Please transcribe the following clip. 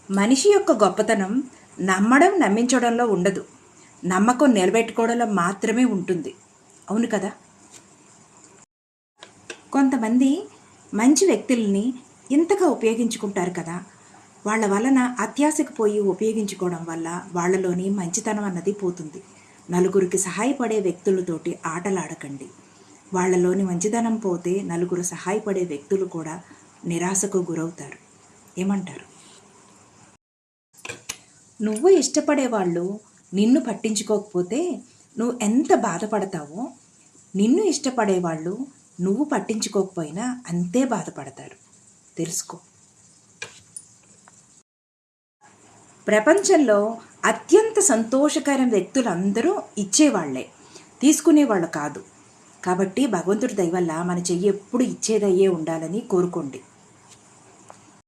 మనిషి యొక్క గొప్పతనం నమ్మడం నమ్మించడంలో ఉండదు, నమ్మకం నిలబెట్టుకోవడంలో మాత్రమే ఉంటుంది. అవును కదా? కొంతమంది మంచి వ్యక్తుల్ని ఇంతగా ఉపయోగించుకుంటారు కదా, వాళ్ళ వలన అత్యాశకు పోయి ఉపయోగించుకోవడం వల్ల వాళ్ళలోని మంచితనం అన్నది పోతుంది. నలుగురికి సహాయపడే వ్యక్తులతోటి ఆటలాడకండి. వాళ్ళలోని మంచితనం పోతే నలుగురు సహాయపడే వ్యక్తులు కూడా నిరాశకు గురవుతారు. ఏమంటారు? నువ్వు ఇష్టపడే వాళ్ళు నిన్ను పట్టించుకోకపోతే నువ్వు ఎంత బాధపడతావో, నిన్ను ఇష్టపడేవాళ్ళు నువ్వు పట్టించుకోకపోయినా అంతే బాధపడతారు. తెలుసుకో. ప్రపంచంలో అత్యంత సంతోషకరమైన వ్యక్తులందరూ ఇచ్చేవాళ్లే, తీసుకునేవాళ్ళు కాదు. కాబట్టి భగవంతుడి దయ వల్ల మన చెయ్యి ఎప్పుడు ఇచ్చేదయ్యే ఉండాలని కోరుకోండి.